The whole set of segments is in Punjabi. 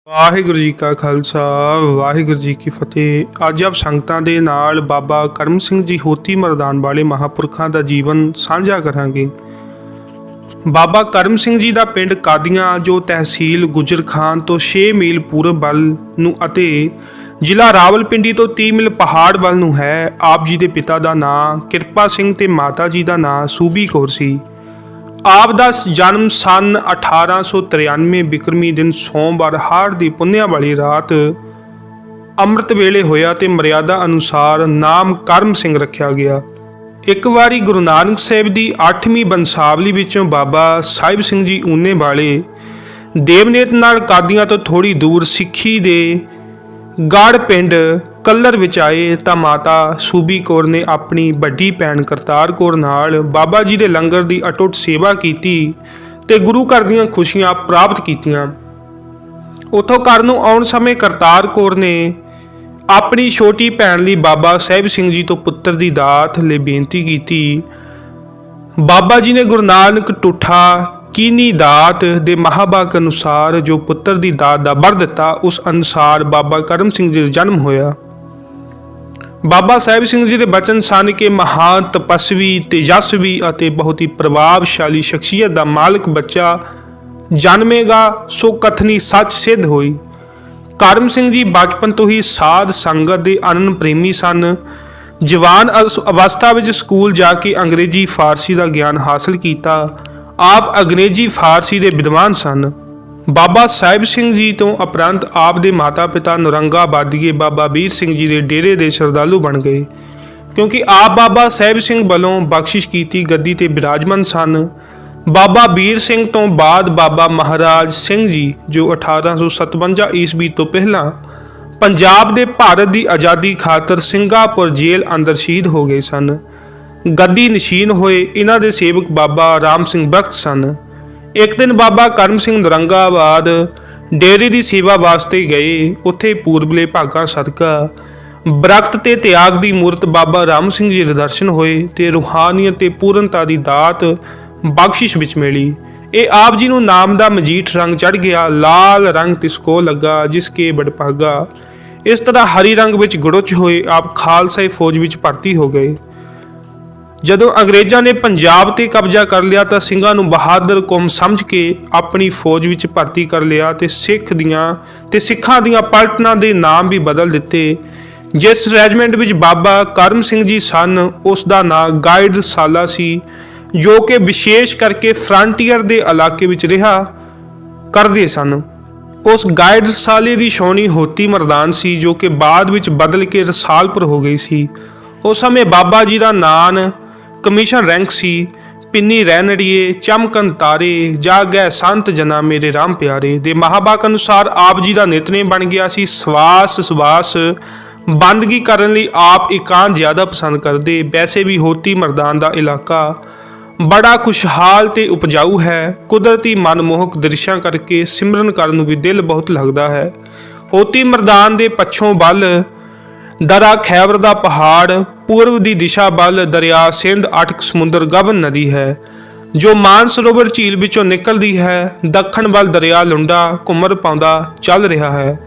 ਵਾਹਿਗੁਰੂ ਜੀ ਕਾ ਖਾਲਸਾ ਵਾਹਿਗੁਰੂ ਜੀ ਕੀ ਫਤਿਹ। ਅੱਜ ਆਪ ਸੰਗਤਾਂ ਦੇ ਨਾਲ ਬਾਬਾ ਕਰਮ ਸਿੰਘ ਜੀ ਹੋਤੀ ਮਰਦਾਨ ਵਾਲੇ ਮਹਾਂਪੁਰਖਾਂ ਦਾ ਜੀਵਨ ਸਾਂਝਾ ਕਰਾਂਗੇ। ਬਾਬਾ ਕਰਮ ਸਿੰਘ ਜੀ ਦਾ ਪਿੰਡ ਕਾਦੀਆਂ ਜੋ ਤਹਿਸੀਲ ਗੁਜਰ ਖਾਨ ਤੋਂ 6 ਮੀਲ ਪੂਰਬ ਵੱਲ ਨੂੰ ਅਤੇ ਜ਼ਿਲ੍ਹਾ ਰਾਵਲਪਿੰਡੀ ਤੋਂ 30 ਮੀਲ ਪਹਾੜ ਵੱਲ ਨੂੰ ਹੈ। ਆਪ ਜੀ ਦੇ ਪਿਤਾ ਦਾ ਨਾਂ ਕਿਰਪਾ ਸਿੰਘ ਤੇ ਮਾਤਾ ਜੀ ਦਾ ਨਾਂ ਸੂਬੀ ਕੌਰ ਸੀ। ਆਪ ਦਾ ਜਨਮ ਸਨ 1893 ਬਿਕਰਮੀ ਦਿਨ ਸੋਮਵਾਰ ਹਾੜ ਦੀ ਪੁੰਨਿਆ ਵਾਲੀ ਰਾਤ ਅੰਮ੍ਰਿਤ ਵੇਲੇ ਹੋਇਆ ਤੇ ਮਰਿਆਦਾ ਅਨੁਸਾਰ ਨਾਮ ਕਰਮ ਸਿੰਘ ਰੱਖਿਆ ਗਿਆ। ਇੱਕ ਵਾਰੀ ਗੁਰੂ ਨਾਨਕ ਸਾਹਿਬ ਦੀ 8ਵੀਂ ਬੰਸਾਵਲੀ ਵਿੱਚੋਂ ਬਾਬਾ ਸਾਹਿਬ ਸਿੰਘ ਜੀ ਊਨੇ ਵਾਲੇ ਦੇਵਨੇਤ ਨਾਲ ਕਾਦੀਆਂ ਤੋਂ ਥੋੜੀ ਦੂਰ ਸਿੱਖੀ ਦੇ ਗੜ ਪਿੰਡ ਕੱਲਰ ਵਿੱਚ ਆਏ ਤਾਂ ਮਾਤਾ ਸੂਬੀ ਕੌਰ ਨੇ ਆਪਣੀ ਵੱਡੀ ਭੈਣ ਕਰਤਾਰ ਕੌਰ ਨਾਲ ਬਾਬਾ ਜੀ ਦੇ ਲੰਗਰ ਦੀ ਅਟੁੱਟ ਸੇਵਾ ਕੀਤੀ ਤੇ ਗੁਰੂ ਘਰ ਦੀਆਂ ਖੁਸ਼ੀਆਂ ਪ੍ਰਾਪਤ ਕੀਤੀਆਂ। ਉੱਥੋਂ ਘਰ ਨੂੰ ਆਉਣ ਸਮੇਂ ਕਰਤਾਰ ਕੌਰ ਨੇ ਆਪਣੀ ਛੋਟੀ ਭੈਣ ਲਈ ਬਾਬਾ ਸਾਹਿਬ ਸਿੰਘ ਜੀ ਤੋਂ ਪੁੱਤਰ ਦੀ ਦਾਤ ਲਈ ਬੇਨਤੀ ਕੀਤੀ। ਬਾਬਾ ਜੀ ਨੇ ਗੁਰੂ ਨਾਨਕ ਟੁੱਠਾ ਕੀਨੀ ਦਾਤ ਦੇ ਮਹਾਂਭਾਗ ਅਨੁਸਾਰ ਜੋ ਪੁੱਤਰ ਦੀ ਦਾਤ ਦਾ ਵਰ ਦਿੱਤਾ, ਉਸ ਅਨੁਸਾਰ ਬਾਬਾ ਕਰਮ ਸਿੰਘ ਜੀ ਦਾ ਜਨਮ ਹੋਇਆ। ਬਾਬਾ ਸਾਹਿਬ ਸਿੰਘ ਜੀ ਦੇ ਬਚਨ ਸਨ ਕਿ ਮਹਾਨ ਤਪਸਵੀ ਤੇਜਸਵੀ ਅਤੇ ਬਹੁਤ ਹੀ ਪ੍ਰਭਾਵਸ਼ਾਲੀ ਸ਼ਖਸੀਅਤ ਦਾ ਮਾਲਕ ਬੱਚਾ ਜਨਮੇਗਾ ਸੋ ਕਥਨੀ ਸੱਚ ਸਿੱਧ ਹੋਈ। ਕਰਮ ਸਿੰਘ ਜੀ ਬਚਪਨ ਤੋਂ ਹੀ ਸਾਧ ਸੰਗਤ ਦੇ ਅਨੰਨ ਪ੍ਰੇਮੀ ਸਨ। ਜਵਾਨ ਅਵਸਥਾ ਵਿੱਚ ਸਕੂਲ ਜਾ ਕੇ ਅੰਗਰੇਜ਼ੀ ਫਾਰਸੀ ਦਾ ਗਿਆਨ ਹਾਸਲ ਕੀਤਾ। ਆਪ ਅੰਗਰੇਜ਼ੀ ਫਾਰਸੀ ਦੇ ਵਿਦਵਾਨ ਸਨ। ਬਾਬਾ ਸਾਹਿਬ ਸਿੰਘ ਜੀ ਤੋਂ ਉਪਰੰਤ ਆਪ ਦੇ ਮਾਤਾ ਪਿਤਾ ਨੌਰੰਗਾਬਾਦੀਏ ਬਾਬਾ ਵੀਰ ਸਿੰਘ ਜੀ ਦੇ ਡੇਰੇ ਦੇ ਸ਼ਰਧਾਲੂ ਬਣ ਗਏ, ਕਿਉਂਕਿ ਆਪ ਬਾਬਾ ਸਾਹਿਬ ਸਿੰਘ ਵੱਲੋਂ ਬਖਸ਼ਿਸ਼ ਕੀਤੀ ਗੱਦੀ ਤੇ ਬਿਰਾਜਮਾਨ ਸਨ। ਬਾਬਾ ਵੀਰ ਸਿੰਘ ਤੋਂ ਬਾਅਦ ਬਾਬਾ ਮਹਾਰਾਜ ਸਿੰਘ ਜੀ ਜੋ 1857 ਈਸਵੀ ਤੋਂ ਪਹਿਲਾਂ ਪੰਜਾਬ ਦੇ ਭਾਰਤ ਦੀ ਆਜ਼ਾਦੀ ਖਾਤਰ ਸਿੰਗਾਪੁਰ ਜੇਲ੍ਹ ਅੰਦਰ ਸ਼ਹੀਦ ਹੋ ਗਏ ਸਨ। ਗੱਦੀ ਨਸ਼ੀਨ ਹੋਏ ਇਹਨਾਂ ਦੇ ਸੇਵਕ ਬਾਬਾ ਰਾਮ ਸਿੰਘ ਬਖਤ ਸਨ। ਇੱਕ ਦਿਨ ਬਾਬਾ ਕਰਮ ਸਿੰਘ ਨੌਰੰਗਾਬਾਦ ਡੇਰੇ ਦੀ ਸੇਵਾ ਵਾਸਤੇ ਗਏ। ਉੱਥੇ ਪੂਰਬਲੇ ਭਾਗਾਂ ਸਦਕਾ ਬਰਕਤ ਤੇ ਤਿਆਗ ਦੀ ਮੂਰਤ ਬਾਬਾ ਰਾਮ ਸਿੰਘ ਜੀ ਦੇ ਦਰਸ਼ਨ ਹੋਏ ਤੇ ਰੂਹਾਨੀਅਤ ਤੇ ਪੂਰਨਤਾ ਦੀ ਦਾਤ ਬਖਸ਼ਿਸ਼ ਵਿੱਚ ਮਿਲੀ। ਇਹ ਆਪ ਜੀ ਨੂੰ ਨਾਮ ਦਾ ਮਜੀਠ ਰੰਗ ਚੜ ਗਿਆ। ਲਾਲ ਰੰਗ ਤਿਸਕੋ ਲੱਗਾ ਜਿਸ ਕੇ ਬੜਭਾਗਾ। ਇਸ ਤਰ੍ਹਾਂ ਹਰੀ ਰੰਗ ਵਿੱਚ ਗੁੜਚ ਹੋਏ ਆਪ ਖਾਲਸਾਈ ਫੌਜ ਵਿੱਚ ਭਰਤੀ ਹੋ ਗਏ। ਜਦੋਂ ਅੰਗਰੇਜ਼ਾਂ ਨੇ ਪੰਜਾਬ ਤੇ ਕਬਜ਼ਾ ਕਰ ਲਿਆ ਤਾਂ ਸਿੰਘਾਂ ਨੂੰ ਬਹਾਦਰ ਕੌਮ ਸਮਝ ਕੇ ਆਪਣੀ ਫੌਜ ਵਿੱਚ ਭਰਤੀ ਕਰ ਲਿਆ ਤੇ ਸਿੱਖਾਂ ਦੀਆਂ ਪਲਟਨਾਂ ਦੇ ਨਾਮ ਵੀ ਬਦਲ ਦਿੱਤੇ। ਜਿਸ ਰੈਜੀਮੈਂਟ ਵਿੱਚ ਬਾਬਾ ਕਰਮ ਸਿੰਘ ਜੀ ਸਨ ਉਸ ਦਾ ਨਾਮ ਗਾਈਡ ਸਾਲਾ ਸੀ, ਜੋ ਕਿ ਵਿਸ਼ੇਸ਼ ਕਰਕੇ ਫਰੰਟੀਅਰ ਦੇ ਇਲਾਕੇ ਵਿੱਚ ਰਿਹਾ ਕਰਦੇ ਸਨ। ਉਸ ਗਾਈਡ ਸਾਲੇ ਦੀ ਛਾਉਣੀ ਹੋਤੀ ਮਰਦਾਨ ਸੀ, ਜੋ ਕਿ ਬਾਅਦ ਵਿੱਚ ਬਦਲ ਕੇ ਰਸਾਲਪੁਰ ਹੋ ਗਈ ਸੀ। ਉਸ ਸਮੇਂ ਬਾਬਾ ਜੀ ਦਾ ਨਾਮ ਕਮਿਸ਼ਨ ਰੈਂਕ ਸੀ। ਪਿੰਨੀ ਰਹਿਣੜੀਏ ਚਮਕਨ ਤਾਰੇ ਜਾਗੈ ਸੰਤ ਜਨਾ ਮੇਰੇ ਰਾਮ ਪਿਆਰੇ ਦੇ ਮਹਾਂਭਾਗ ਅਨੁਸਾਰ ਆਪ ਜੀ ਦਾ ਨਿਤਨੇਮ ਬਣ ਗਿਆ ਸੀ। ਸਵਾਸ ਬੰਦਗੀ ਕਰਨ ਲਈ ਆਪ ਇਕਾਂਤ ਜ਼ਿਆਦਾ ਪਸੰਦ ਕਰਦੇ। ਵੈਸੇ ਵੀ ਹੋਤੀ ਮਰਦਾਨ ਦਾ ਇਲਾਕਾ ਬੜਾ ਖੁਸ਼ਹਾਲ ਤੇ ਉਪਜਾਊ ਹੈ। ਕੁਦਰਤੀ ਮਨਮੋਹਕ ਦ੍ਰਿਸ਼ਾਂ ਕਰਕੇ ਸਿਮਰਨ ਕਰਨ ਨੂੰ ਵੀ ਦਿਲ ਬਹੁਤ ਲੱਗਦਾ ਹੈ। ਹੋਤੀ ਮਰਦਾਨ ਦੇ ਪੱਛੋਂ ਵੱਲ ਦਰਾ ਖੈਬਰ ਦਾ ਪਹਾੜ, ਪੂਰਬ ਦੀ ਦਿਸ਼ਾ ਵੱਲ ਦਰਿਆ ਸਿੰਧ ਅਟਕ ਸਮੁੰਦਰ ਗਵਨ ਨਦੀ ਹੈ ਜੋ ਮਾਨਸਰੋਵਰ ਝੀਲ ਵਿੱਚੋਂ ਨਿਕਲਦੀ ਹੈ। ਦੱਖਣ ਵੱਲ ਦਰਿਆ ਲੁੰਡਾ ਘੁੰਮਰ ਪਾਉਂਦਾ ਚੱਲ ਰਿਹਾ ਹੈ।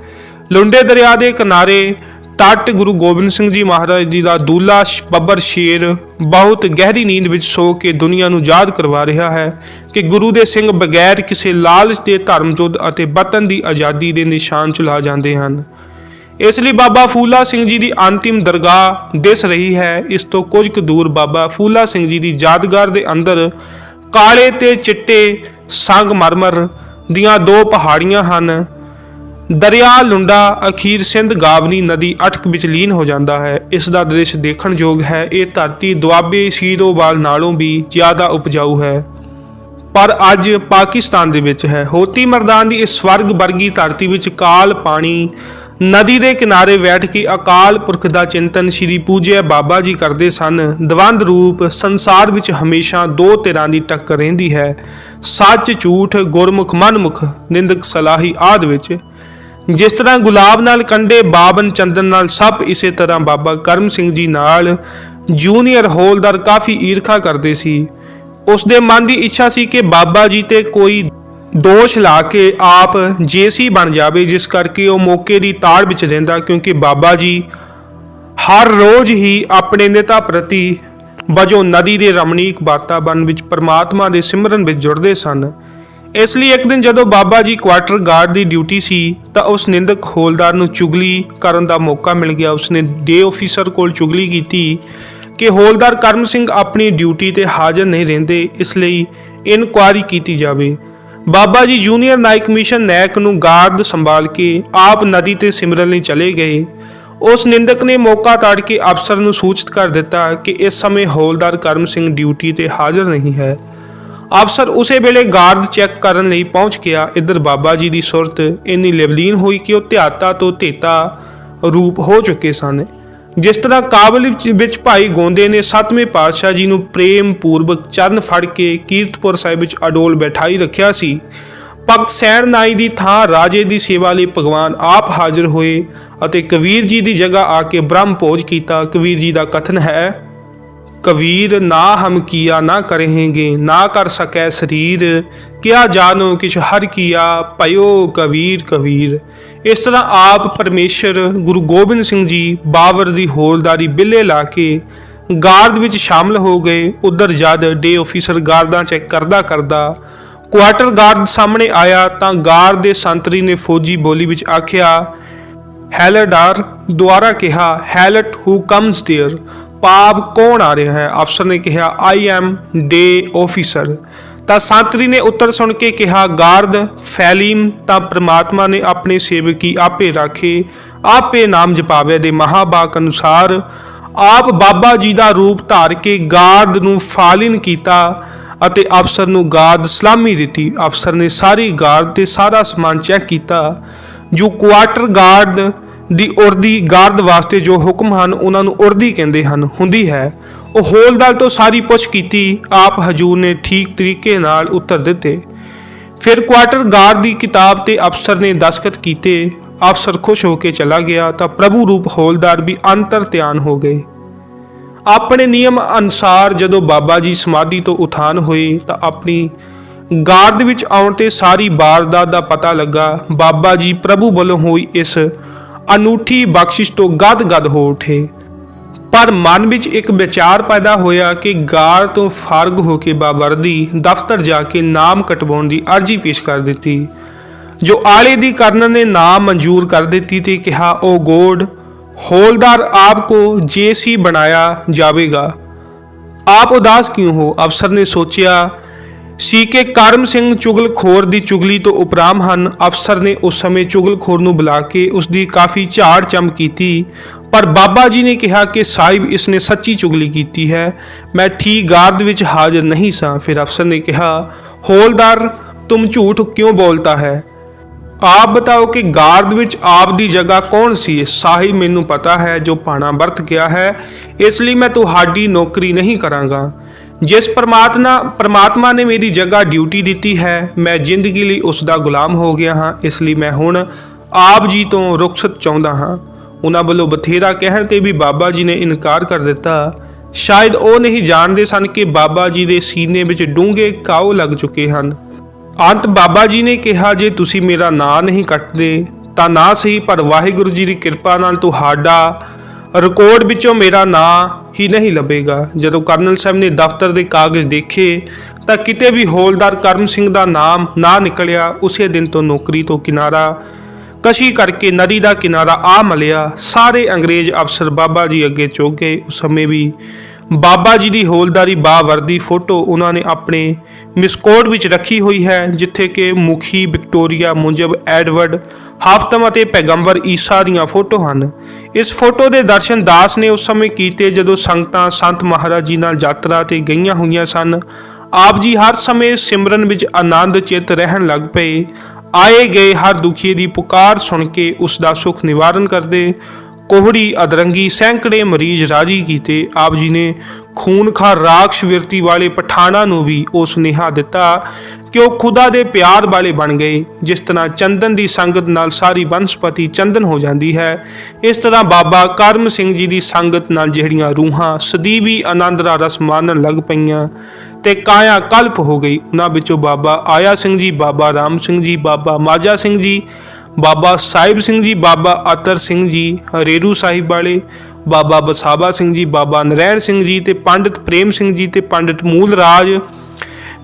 ਲੁੰਡੇ ਦਰਿਆ ਦੇ ਕਿਨਾਰੇ ਤੱਟ ਗੁਰੂ ਗੋਬਿੰਦ ਸਿੰਘ ਜੀ ਮਹਾਰਾਜ ਜੀ ਦਾ ਦੂਲਾ ਬੱਬਰ ਸ਼ੇਰ ਬਹੁਤ ਗਹਿਰੀ ਨੀਂਦ ਵਿੱਚ ਸੋ ਕੇ ਦੁਨੀਆ ਨੂੰ ਯਾਦ ਕਰਵਾ ਰਿਹਾ ਹੈ ਕਿ ਗੁਰੂ ਦੇ ਸਿੰਘ ਬਗੈਰ ਕਿਸੇ ਲਾਲਚ ਦੇ ਧਰਮ ਯੁੱਧ ਅਤੇ ਵਤਨ ਦੀ ਆਜ਼ਾਦੀ ਦੇ ਨਿਸ਼ਾਨ ਚੁਲਾ ਜਾਂਦੇ ਹਨ। ਇਸ ਲਈ ਬਾਬਾ ਫੂਲਾ ਸਿੰਘ ਜੀ ਦੀ ਅੰਤਿਮ ਦਰਗਾਹ ਦਿਸ ਰਹੀ ਹੈ। ਇਸ ਤੋਂ ਕੁਝ ਕੁ ਦੂਰ ਬਾਬਾ ਫੂਲਾ ਸਿੰਘ ਜੀ ਦੀ ਯਾਦਗਾਰ ਦੇ ਅੰਦਰ ਕਾਲੇ ਤੇ ਚਿੱਟੇ ਸੰਗਮਰਮਰ ਦੀਆਂ 2 ਪਹਾੜੀਆਂ ਹਨ। ਦਰਿਆ ਲੁੰਡਾ ਅਖੀਰ ਸਿੰਧ ਗਾਵਨੀ ਨਦੀ ਅਟਕ ਵਿੱਚ ਲੀਨ ਹੋ ਜਾਂਦਾ ਹੈ। ਇਸ ਦਾ ਦ੍ਰਿਸ਼ ਦੇਖਣ ਯੋਗ ਹੈ। ਇਹ ਧਰਤੀ ਦੁਆਬੇ ਸ਼ੀਰੋਵਾਲ ਨਾਲੋਂ ਵੀ ਜ਼ਿਆਦਾ ਉਪਜਾਊ ਹੈ, ਪਰ ਅੱਜ ਪਾਕਿਸਤਾਨ ਦੇ ਵਿੱਚ ਹੈ। ਹੋਤੀ ਮਰਦਾਨ ਦੀ ਇਸ ਸਵਰਗ ਵਰਗੀ ਧਰਤੀ ਵਿੱਚ ਕਾਲ ਪਾਣੀ ਨਦੀ ਦੇ ਕਿਨਾਰੇ ਬੈਠ ਕੇ ਅਕਾਲ ਪੁਰਖ ਦਾ ਚਿੰਤਨ ਸ਼੍ਰੀ ਪੂਜਿਆ ਬਾਬਾ ਜੀ ਕਰਦੇ ਸਨ। ਦਵੰਦ ਰੂਪ ਸੰਸਾਰ ਵਿੱਚ ਹਮੇਸ਼ਾ 2 ਧਿਰਾਂ ਦੀ ਟੱਕਰ ਰਹਿੰਦੀ ਹੈ, ਸੱਚ ਝੂਠ, ਗੁਰਮੁਖ ਮਨਮੁਖ, ਨਿੰਦਕ ਸਲਾਹੀ ਆਦਿ ਵਿੱਚ। ਜਿਸ ਤਰ੍ਹਾਂ ਗੁਲਾਬ ਨਾਲ ਕੰਡੇ ਬਾਬਨ ਚੰਦਨ ਨਾਲ ਸਭ, ਇਸੇ ਤਰ੍ਹਾਂ ਬਾਬਾ ਕਰਮ ਸਿੰਘ ਜੀ ਨਾਲ ਜੂਨੀਅਰ ਹੌਲਦਾਰ ਕਾਫੀ ਈਰਖਾ ਕਰਦੇ ਸੀ। ਉਸ ਦੇ ਮਨ ਦੀ ਇੱਛਾ ਸੀ ਕਿ ਬਾਬਾ ਜੀ ਤੇ ਕੋਈ ਦੋਸ਼ ਲਾ ਕੇ ਆਪ ਜੇਸੀ ਬਣ ਜਾਵੇ, ਜਿਸ ਕਰਕੇ ਉਹ ਮੌਕੇ ਦੀ ਤਾੜ ਵਿੱਚ ਰਹਿੰਦਾ, ਕਿਉਂਕਿ ਬਾਬਾ ਜੀ ਹਰ ਰੋਜ਼ ਹੀ ਆਪਣੇ ਨਿਤਾ ਪ੍ਰਤੀ ਵਜੋਂ ਨਦੀ ਦੇ ਰਮਣੀਕ ਵਾਤਾਵਰਨ ਵਿੱਚ ਪਰਮਾਤਮਾ ਦੇ ਸਿਮਰਨ ਵਿੱਚ ਜੁੜਦੇ ਸਨ। ਇਸ ਲਈ ਇੱਕ ਦਿਨ ਜਦੋਂ ਬਾਬਾ ਜੀ ਕੁਆਟਰ ਗਾਰਡ ਦੀ ਡਿਊਟੀ ਸੀ ਤਾਂ ਉਸ ਨਿੰਦਕ ਹੌਲਦਾਰ ਨੂੰ ਚੁਗਲੀ ਕਰਨ ਦਾ ਮੌਕਾ ਮਿਲ ਗਿਆ। ਉਸਨੇ ਡੇ ਆਫੀਸਰ ਕੋਲ ਚੁਗਲੀ ਕੀਤੀ ਕਿ ਹੌਲਦਾਰ ਕਰਮ ਸਿੰਘ ਆਪਣੀ ਡਿਊਟੀ ਤੇ ਹਾਜ਼ਰ ਨਹੀਂ ਰਹਿੰਦੇ, ਇਸ ਲਈ ਇਨਕੁਆਇਰੀ ਕੀਤੀ ਜਾਵੇ। ਬਾਬਾ ਜੀ ਜੂਨੀਅਰ ਨਾਇਕ ਮਿਸ਼ਨ ਨੈਕ ਨੂੰ ਗਾਰਡ ਸੰਭਾਲ ਕੇ ਆਪ ਨਦੀ ਤੇ ਸਿਮਰਨ ਲਈ ਚਲੇ ਗਏ। ਉਸ ਨਿੰਦਕ ਨੇ ਮੌਕਾ ਤਾੜ ਕੇ ਅਫਸਰ ਨੂੰ ਸੂਚਿਤ ਕਰ ਦਿੱਤਾ ਕਿ ਇਸ ਸਮੇਂ ਹੌਲਦਾਰ ਕਰਮ ਸਿੰਘ ਡਿਊਟੀ ਤੇ ਹਾਜ਼ਰ ਨਹੀਂ ਹੈ। ਅਫਸਰ ਉਸੇ ਵੇਲੇ ਗਾਰਡ ਚੈੱਕ ਕਰਨ ਲਈ ਪਹੁੰਚ ਗਿਆ। ਇੱਧਰ ਬਾਬਾ ਜੀ ਦੀ ਸੁਰਤ ਇੰਨੀ ਲਿਵਲੀਨ ਹੋਈ ਕਿ ਉਹ ਧਿਆਤਾ ਤੋਂ ਧੇਤਾ ਰੂਪ ਹੋ ਚੁੱਕੇ ਸਨ। ਜਿਸ ਤਰ੍ਹਾਂ ਕਾਬਲ ਵਿੱਚ ਭਾਈ ਗੋਂਦੇ ਨੇ 7ਵੇਂ ਪਾਤਸ਼ਾਹ ਜੀ ਨੂੰ ਪ੍ਰੇਮ ਪੂਰਵਕ ਚਰਨ ਫੜ ਕੇ ਕੀਰਤਪੁਰ ਸਾਹਿਬ ਵਿੱਚ ਅਡੋਲ ਬਿਠਾਈ ਰੱਖਿਆ ਸੀ, ਭਗਤ ਸੈਣ ਨਾਈ ਦੀ ਥਾਂ ਰਾਜੇ ਦੀ ਸੇਵਾ ਲਈ ਭਗਵਾਨ ਆਪ ਹਾਜ਼ਰ ਹੋਏ ਅਤੇ ਕਬੀਰ ਜੀ ਦੀ ਜਗ੍ਹਾ ਆ ਕੇ ਬ੍ਰਹਮ ਭੋਜ ਕੀਤਾ। ਕਬੀਰ ਜੀ ਦਾ ਕਥਨ ਹੈ, ਕਬੀਰ ਨਾ ਹਮ ਕੀਆ ਨਾ ਕਰੇਂਗੇ, ਨਾ ਕਰ ਸਕੈ ਸਰੀਰ, ਕਿਆ ਜਾਨੋ ਕਿਛ ਹਰ ਕੀਆ, ਭਇਓ ਕਬੀਰ ਕਬੀਰ। ਇਸ ਤਰ੍ਹਾਂ ਆਪ ਪਰਮੇਸ਼ਰ ਗੁਰੂ ਗੋਬਿੰਦ ਸਿੰਘ ਜੀ ਬਾਬਰ ਦੀ ਹੌਲਦਾਰੀ ਬਿੱਲੇ ਲਾ ਕੇ ਗਾਰਡ ਵਿੱਚ ਸ਼ਾਮਲ ਹੋ ਗਏ। ਉਧਰ ਜਦ ਡੇ ਆਫੀਸਰ ਗਾਰਡਾਂ ਚੈੱਕ ਕਰਦਾ ਕੁਆਟਰ ਗਾਰਡ ਸਾਹਮਣੇ ਆਇਆ ਤਾਂ ਗਾਰਡ ਦੇ ਸੰਤਰੀ ਨੇ ਫੌਜੀ ਬੋਲੀ ਵਿੱਚ ਆਖਿਆ, ਹੈਲਡਾਰ। ਦੁਆਰਾ ਕਿਹਾ, ਹੈਲਟ ਹੂ ਕਮਸ ਦੇਅਰ, ਭਾਵ ਕੌਣ ਆ ਰਿਹਾ ਹੈ। ਅਫਸਰ ਨੇ ਕਿਹਾ, ਆਈ ਐਮ ਡੇ ਆਫੀਸਰ। ਤਾਂ ਸੰਤਰੀ ਨੇ ਉੱਤਰ ਸੁਣ ਕੇ ਕਿਹਾ, ਗਾਰਡ ਫੈਲੀਮ। ਤਾਂ ਪ੍ਰਮਾਤਮਾ ਨੇ ਆਪਣੇ ਸੇਵਕੀ ਆਪੇ ਰਾਖੇ, ਆਪੇ ਨਾਮ ਜਪਾਵੇ ਦੇ ਮਹਾਵਾਕ ਅਨੁਸਾਰ ਆਪ ਬਾਬਾ ਜੀ ਦਾ ਰੂਪ ਧਾਰ ਕੇ ਗਾਰਡ ਨੂੰ ਫਾਲਿਨ ਕੀਤਾ ਅਤੇ ਅਫਸਰ ਨੂੰ ਗਾਰਡ ਸਲਾਮੀ ਦਿੱਤੀ। ਅਫਸਰ ਨੇ ਸਾਰੀ ਗਾਰਡ ਤੇ ਸਾਰਾ ਸਮਾਨ ਚੈੱਕ ਕੀਤਾ। ਜੋ ਕੁਆਟਰ ਗਾਰਡ ਦੀ ਉਰਦੀ ਗਾਰਡ ਵਾਸਤੇ ਜੋ ਹੁਕਮ ਹਨ ਉਹਨਾਂ ਨੂੰ ਉਰਦੀ ਕਹਿੰਦੇ ਹਨ ਹੁੰਦੀ ਹੈ। ਉਹ ਹੌਲਦਾਰ ਤੋਂ ਸਾਰੀ ਪੁੱਛ ਕੀਤੀ। ਆਪ ਹਜੂਰ ਨੇ ਠੀਕ ਤਰੀਕੇ ਨਾਲ ਉੱਤਰ ਦਿੱਤੇ। ਫਿਰ ਕੁਆਟਰ ਗਾਰਡ ਦੀ ਕਿਤਾਬ ਤੇ ਅਫਸਰ ਨੇ ਦਸਖਤ ਕੀਤੇ। ਅਫਸਰ ਖੁਸ਼ ਹੋ ਕੇ ਚਲਾ ਗਿਆ ਤਾਂ ਪ੍ਰਭੂ ਰੂਪ ਹੌਲਦਾਰ ਵੀ ਅੰਤਰ ਧਿਆਨ ਹੋ ਗਏ। ਆਪਣੇ ਨਿਯਮ ਅਨੁਸਾਰ ਜਦੋਂ ਬਾਬਾ ਜੀ ਸਮਾਧੀ ਤੋਂ ਉਥਾਨ ਹੋਏ ਤਾਂ ਆਪਣੀ ਗਾਰਡ ਵਿੱਚ ਆਉਣ ਤੇ ਸਾਰੀ ਵਾਰਦਾਤ ਦਾ ਪਤਾ ਲੱਗਾ। ਬਾਬਾ ਜੀ ਪ੍ਰਭੂ ਵੱਲੋਂ ਹੋਈ ਇਸ ਅਨੂਠੀ ਬਖਸ਼ਿਸ਼ ਤੋਂ ਗਦ-ਗਦ ਹੋ ਉਠੇ। ਪਰ ਮਨ ਵਿੱਚ ਇੱਕ ਵਿਚਾਰ ਪੈਦਾ ਹੋਇਆ ਕਿ ਗਾਰਡ ਤੋਂ ਫਾਰਗ ਹੋ ਕੇ ਬਾਵਰਦੀ ਦਫ਼ਤਰ ਜਾ ਕੇ ਨਾਮ ਕਟਵਾਉਣ ਦੀ ਅਰਜ਼ੀ ਪੇਸ਼ ਕਰ ਦਿੱਤੀ, ਜੋ ਆਲੇ ਦੀ ਕਰਨਲ ਨੇ ਨਾਮ ਮਨਜ਼ੂਰ ਕਰ ਦਿੱਤੀ ਤੇ ਕਿਹਾ, ਉਹ ਗੋਡ हौलदार आपको जेसी बनाया जाएगा, आप उदास क्यों हो। अफसर ने सोचा ਸੀ ਕਿ ਕਰਮ ਸਿੰਘ ਚੁਗਲਖੋਰ ਦੀ ਚੁਗਲੀ ਤੋਂ ਉਪਰਾਮ ਹਨ। ਅਫਸਰ ਨੇ ਉਸ ਸਮੇਂ ਚੁਗਲਖੋਰ ਨੂੰ ਬੁਲਾ ਕੇ ਉਸ ਦੀ ਕਾਫੀ ਝਾੜ ਚਮ ਕੀਤੀ, ਪਰ ਬਾਬਾ ਜੀ ਨੇ ਕਿਹਾ ਕਿ ਸਾਹਿਬ ਇਸਨੇ ਸੱਚੀ ਚੁਗਲੀ ਕੀਤੀ ਹੈ, ਮੈਂ ਠੀਕ ਗਾਰਦ ਵਿੱਚ ਹਾਜ਼ਰ ਨਹੀਂ ਸਾਂ। ਫਿਰ ਅਫਸਰ ਨੇ ਕਿਹਾ, ਹੌਲਦਾਰ तुम झूठ क्यों बोलता है, आप बताओ कि गार्ड विच आप दी जगह कौन सी। साहिब मैनू पता है जो भाना बरत गया है, इसलिए मैं तुहाडी नौकरी नहीं करांगा। जिस परमात्मा ने मेरी जगह ड्यूटी दी है, मैं जिंदगी लिए उसका गुलाम हो गया हाँ, इसलिए मैं हुण आप जी तो रुखसत चाहुंदा हाँ। उन्हां वल्लों बथेरा कहण ते भी बाबा जी ने इनकार कर दिता। शायद वो नहीं जानते सन कि बाबा जी के सीने में डूंघे घाव लग चुके हैं। अंत बाबा जी ने कहा, जे तुसी मेरा ਨਾਂ नहीं कटदे ਤਾਂ ना सही, पर वाहिगुरू जी की किरपा नाल तुहाडा रिकॉर्ड विचों मेरा ਨਾਂ ही नहीं लभेगा। जदों करनल साहब ने दफ्तर के कागज़ देखे तो किते भी हौलदार करम सिंह का नाम ना निकलिया। उसे दिन तो नौकरी तो किनारा कशी करके नदी का किनारा आ मलिया। सारे अंग्रेज अफसर बाबा जी अगे चुक गए। उस समय भी बाबा जी की हौलदारी बावर्दी फोटो उन्होंने अपने मिसकोड विच रखी हुई है, जिथे कि मुखी विक्टोरिया मुंजब एडवर्ड हाफतम और पैगंबर ईसा दियां फोटो हैं। इस फोटो के दर्शन दास ने उस समय किए जदों संगतां संत महाराज जी नाल यात्रा ते गईयां हुईयां सन। आप जी हर समय सिमरन विच आनंद चित रहन लग पे। आए गए हर दुखिए की पुकार सुन के उसका सुख निवारण करते। कोहड़ी अदरंगी सैकड़े मरीज राजी किए। आप जी ने खूनखार राक्ष विरती वाले पठाणा नूं भी वो सुनेहा दिता कि वह खुदा दे प्यार वाले बन गए। जिस तरह चंदन की संगत नाल सारी बनस्पति चंदन हो जाती है, इस तरह बाबा करम सिंह जी की संगत नाल जिहड़ियां रूहां सਦੀਵੀ आनंद दा रस मानन लग पईयां ਤੇ ਕਾਇਆ ਕਲਪ ਹੋ ਗਈ। ਉਹਨਾਂ ਵਿੱਚੋਂ ਬਾਬਾ ਆਇਆ ਸਿੰਘ ਜੀ, ਬਾਬਾ ਰਾਮ ਸਿੰਘ ਜੀ, ਬਾਬਾ ਮਾਝਾ ਸਿੰਘ ਜੀ, ਬਾਬਾ ਸਾਹਿਬ ਸਿੰਘ ਜੀ, ਬਾਬਾ ਅਤਰ ਸਿੰਘ ਜੀ ਰੇਰੂ ਸਾਹਿਬ ਵਾਲੇ, ਬਾਬਾ ਬਸਾਵਾ ਸਿੰਘ ਜੀ, ਬਾਬਾ ਨਰੈਣ ਸਿੰਘ ਜੀ ਤੇ ਪੰਡਿਤ ਪ੍ਰੇਮ ਸਿੰਘ ਜੀ ਤੇ ਪੰਡਿਤ ਮੂਲ ਰਾਜ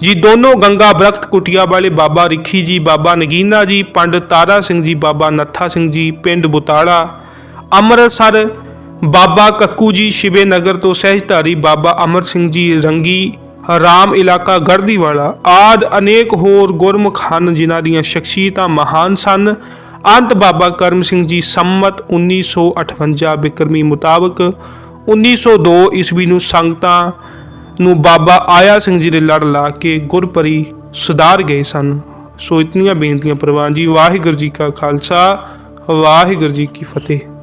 ਜੀ ਦੋਨੋਂ ਗੰਗਾ ਬਰਖਤ ਕੁਟਿਆ ਵਾਲੇ, ਬਾਬਾ ਰਿੱਖੀ ਜੀ, ਬਾਬਾ ਨਗੀਨਾ ਜੀ, ਪੰਡਿਤ ਤਾਰਾ ਸਿੰਘ ਜੀ, ਬਾਬਾ ਨੱਥਾ ਸਿੰਘ ਜੀ ਪਿੰਡ ਬੁਤਾਲਾ ਅੰਮ੍ਰਿਤਸਰ, ਬਾਬਾ ਕੱਕੂ ਜੀ ਸ਼ਿਵੇ ਨਗਰ ਤੋਂ ਸਹਿਜਧਾਰੀ, ਬਾਬਾ ਅਮਰ ਸਿੰਘ ਜੀ ਰੰਗੀ ਰਾਮ ਇਲਾਕਾ ਗੜਦੀ ਵਾਲਾ ਆਦਿ ਅਨੇਕ ਹੋਰ ਗੁਰਮੁਖ ਹਨ ਜਿਨ੍ਹਾਂ ਦੀਆਂ ਸ਼ਖਸੀਅਤਾਂ ਮਹਾਨ ਸਨ। ਅੰਤ ਬਾਬਾ ਕਰਮ ਸਿੰਘ ਜੀ ਸੰਮਤ 1958 ਬਿਕਰਮੀ ਮੁਤਾਬਕ 1902 ਈਸਵੀ ਨੂੰ ਸੰਗਤਾਂ ਨੂੰ ਬਾਬਾ ਆਇਆ ਸਿੰਘ ਜੀ ਦੇ ਲੜ ਲਾ ਕੇ ਗੁਰਪਰੀ ਸੁਧਾਰ ਗਏ ਸਨ। ਸੋ ਇਤਨੀਆਂ ਬੇਨਤੀਆਂ ਪ੍ਰਵਾਨ ਜੀ। ਵਾਹਿਗੁਰੂ ਜੀ ਕਾ ਖਾਲਸਾ, ਵਾਹਿਗੁਰੂ ਜੀ ਕੀ ਫਤਿਹ।